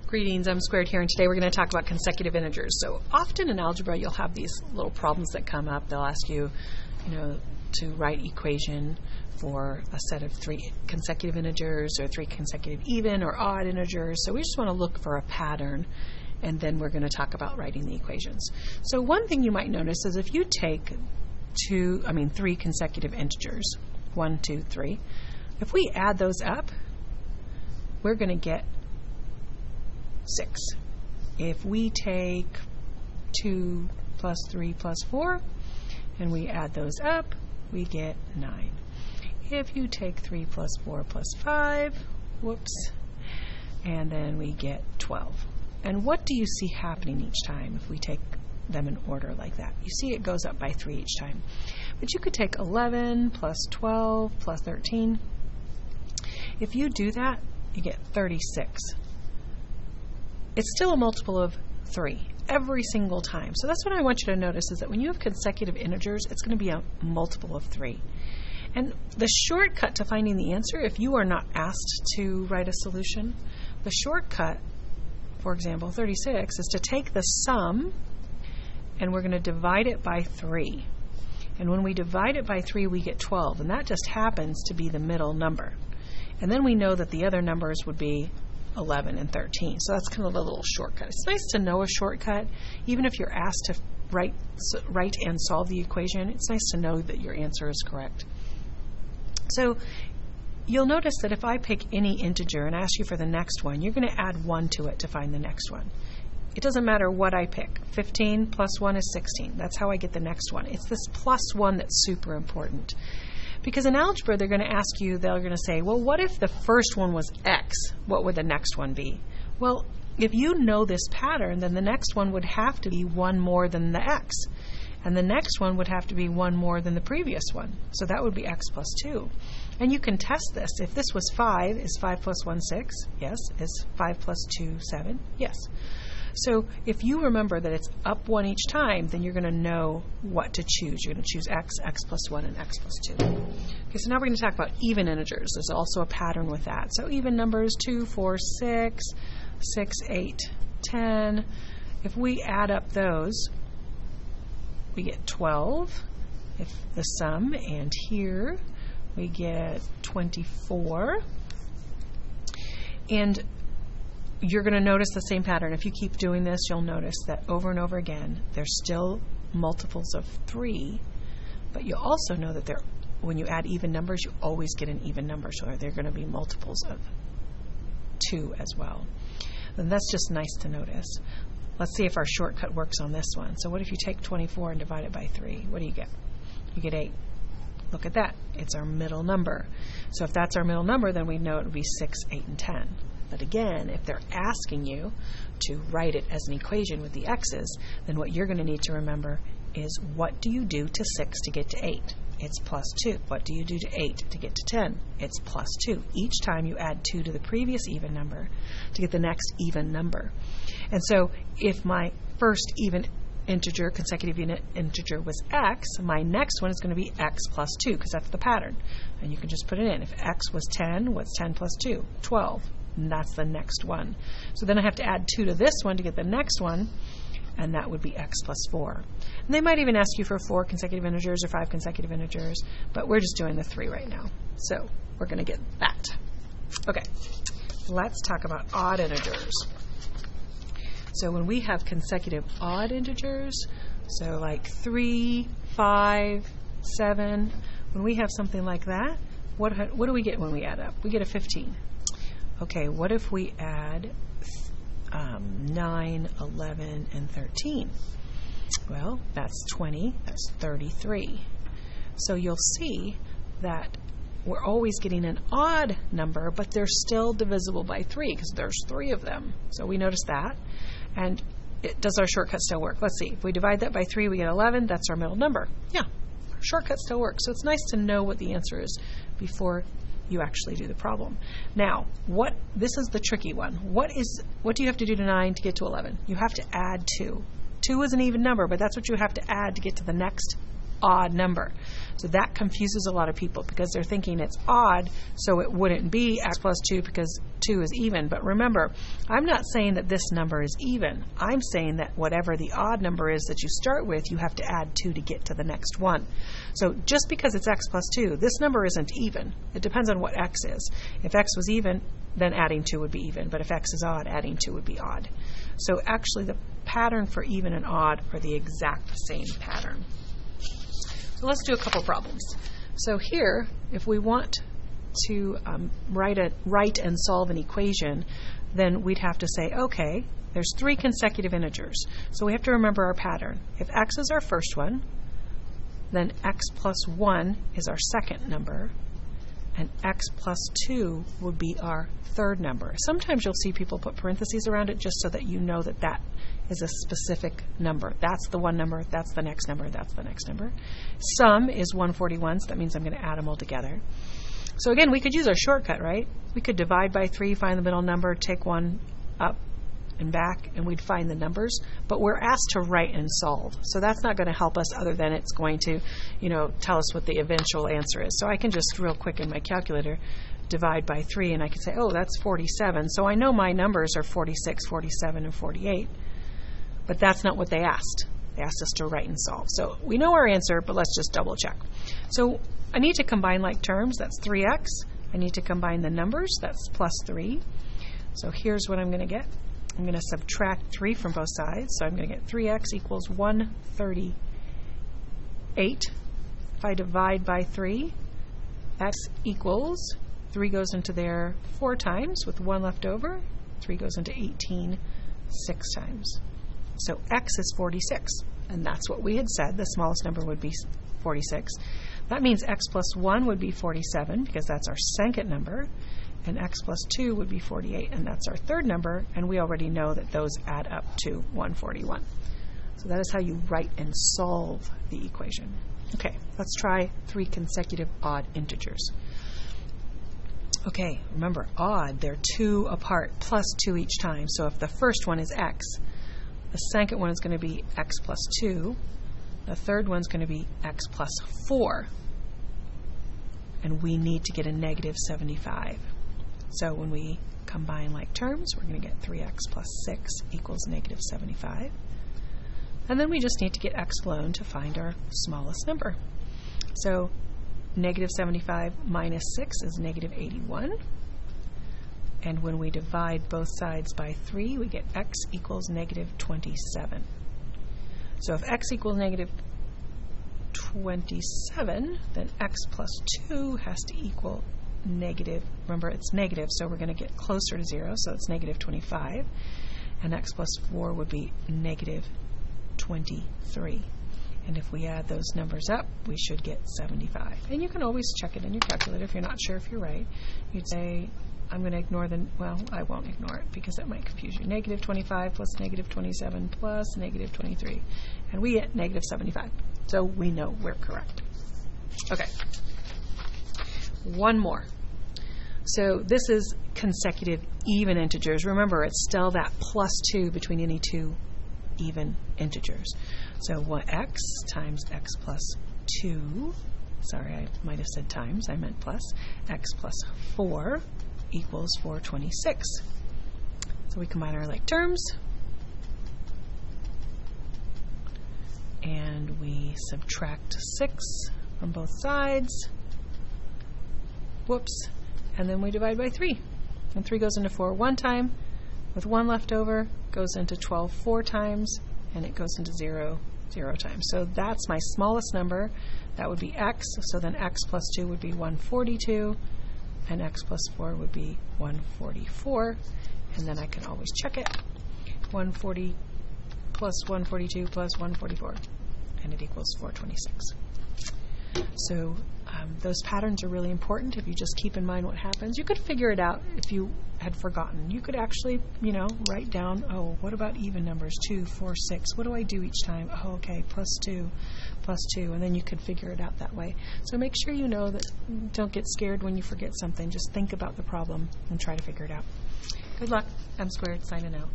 Greetings, I'm Squared here, and today we're going to talk about consecutive integers. So often in algebra you'll have these little problems that come up. They'll ask you, to write equation for a set of 3 consecutive integers or 3 consecutive even or odd integers. So we just want to look for a pattern, and then we're going to talk about writing the equations. So one thing you might notice is if you take 3 consecutive integers, 1, 2, 3, if we add those up, we're going to get 6. If we take 2 plus 3 plus 4 and we add those up, we get 9. If you take 3 plus 4 plus 5, and then we get 12. And what do you see happening each time if we take them in order like that? You see it goes up by 3 each time. But you could take 11 plus 12 plus 13. If you do that, you get 36. It's still a multiple of 3 every single time. So that's what I want you to notice, is that when you have consecutive integers, it's going to be a multiple of 3. And the shortcut to finding the answer, if you are not asked to write a solution, the shortcut, for example, 36, is to take the sum and we're going to divide it by 3. And when we divide it by 3, we get 12, and that just happens to be the middle number. And then we know that the other numbers would be 11 and 13. So that's kind of a little shortcut. It's nice to know a shortcut. Even if you're asked to write and solve the equation, it's nice to know that your answer is correct. So you'll notice that if I pick any integer and ask you for the next one, you're going to add 1 to it to find the next one. It doesn't matter what I pick. 15 plus 1 is 16. That's how I get the next one. It's this plus 1 that's super important. Because in algebra, they're going to ask you, they're going to say, well, what if the first one was x? What would the next one be? Well, if you know this pattern, then the next one would have to be 1 more than the x. And the next one would have to be 1 more than the previous one. So that would be x plus 2. And you can test this. If this was 5, is 5 plus 1 6? Yes. Is 5 plus 2 7? Yes. So if you remember that it's up 1 each time, then you're going to know what to choose. You're going to choose x, x plus 1, and x plus 2. Okay, so now we're going to talk about even integers. There's also a pattern with that. So even numbers, 2, 4, 6, 6, 8, 10. If we add up those, we get 12. If the sum, and here we get 24. And you're going to notice the same pattern. If you keep doing this, you'll notice that over and over again, there's still multiples of 3, but you also know that when you add even numbers, you always get an even number, so they're going to be multiples of 2 as well. And that's just nice to notice. Let's see if our shortcut works on this one. So what if you take 24 and divide it by 3? What do you get? You get 8. Look at that. It's our middle number. So if that's our middle number, then we know it would be 6, 8, and 10. But again, if they're asking you to write it as an equation with the x's, then what you're going to need to remember is, what do you do to 6 to get to 8? It's plus 2. What do you do to 8 to get to 10? It's plus 2. Each time you add 2 to the previous even number to get the next even number. And so if my first even integer, consecutive unit integer, was x, my next one is going to be x plus 2, because that's the pattern. And you can just put it in. If x was 10, what's 10 plus 2? 12. And that's the next one. So then I have to add 2 to this one to get the next one, and that would be x plus 4. And they might even ask you for 4 consecutive integers or 5 consecutive integers, but we're just doing the 3 right now. So we're going to get that. Okay, let's talk about odd integers. So when we have consecutive odd integers, so like 3, 5, 7, when we have something like that, what do we get when we add up? We get a 15. Okay, what if we add 9, 11, and 13? Well, that's 20, that's 33. So you'll see that we're always getting an odd number, but they're still divisible by 3, because there's 3 of them. So we notice that. And does our shortcut still work? Let's see. If we divide that by 3, we get 11. That's our middle number. Yeah, our shortcut still works. So it's nice to know what the answer is before you actually do the problem. Now, this is the tricky one. What do you have to do to 9 to get to 11? You have to add 2. 2 is an even number, but that's what you have to add to get to the next odd number. So that confuses a lot of people because they're thinking it's odd, so it wouldn't be x plus 2 because 2 is even. But remember, I'm not saying that this number is even. I'm saying that whatever the odd number is that you start with, you have to add 2 to get to the next one. So just because it's x plus 2, this number isn't even. It depends on what x is. If x was even, then adding 2 would be even. But if x is odd, adding 2 would be odd. So actually the pattern for even and odd are the exact same pattern. So let's do a couple problems. So here, if we want to write and solve an equation, then we'd have to say, okay, there's 3 consecutive integers. So we have to remember our pattern. If x is our first one, then x plus 1 is our second number, and x plus 2 would be our third number. Sometimes you'll see people put parentheses around it just so that you know that that is a specific number. That's the one number, that's the next number, that's the next number. Sum is 141, so that means I'm going to add them all together. So again, we could use our shortcut, right? We could divide by 3, find the middle number, take 1 up and back, and we'd find the numbers. But we're asked to write and solve. So that's not going to help us other than it's going to, tell us what the eventual answer is. So I can just real quick in my calculator divide by 3, and I can say, oh, that's 47. So I know my numbers are 46, 47, and 48. But that's not what they asked. They asked us to write and solve. So we know our answer, but let's just double check. So I need to combine like terms. That's 3x. I need to combine the numbers. That's plus 3. So here's what I'm going to get. I'm going to subtract 3 from both sides. So I'm going to get 3x equals 138. If I divide by 3, x equals, 3 goes into there 4 times with 1 left over. 3 goes into 18 6 times. So x is 46, and that's what we had said. The smallest number would be 46. That means x plus 1 would be 47, because that's our second number, and x plus 2 would be 48, and that's our third number, and we already know that those add up to 141. So that is how you write and solve the equation. Okay, let's try 3 consecutive odd integers. Okay, remember, odd, they're 2 apart, plus 2 each time. So if the first one is x, the second one is going to be x plus 2. The third one's going to be x plus 4. And we need to get a negative 75. So when we combine like terms, we're going to get 3x plus 6 equals negative 75. And then we just need to get x alone to find our smallest number. So negative 75 minus 6 is negative 81. And when we divide both sides by 3, we get x equals negative 27. So if x equals negative 27, then x plus 2 has to equal negative, remember it's negative, so we're going to get closer to 0, so it's negative 25. And x plus 4 would be negative 23. And if we add those numbers up, we should get 75. And you can always check it in your calculator if you're not sure if you're right. You'd say, I'm going to ignore well, I won't ignore it because that might confuse you. Negative 25 plus negative 27 plus negative 23. And we get negative 75. So we know we're correct. Okay. One more. So this is consecutive even integers. Remember, it's still that plus 2 between any 2 even integers. So x times x plus 2, sorry, I might have said times, I meant plus, x plus 4 equals 426. So we combine our like terms, and we subtract 6 from both sides, whoops, and then we divide by 3. And 3 goes into 4 one time, with 1 left over, goes into 12 4 times, and it goes into 0 0 times. So that's my smallest number. That would be x, so then x plus 2 would be 142, and x plus 4 would be 144, and then I can always check it. 140 plus 142 plus 144, and it equals 426. So those patterns are really important. If you just keep in mind what happens, you could figure it out if you had forgotten. You could actually, write down, oh, what about even numbers? 2, 4, 6. What do I do each time? Oh, okay, plus 2, and then you could figure it out that way. So make sure you know that. Don't get scared when you forget something. Just think about the problem and try to figure it out. Good luck. M Squared signing out.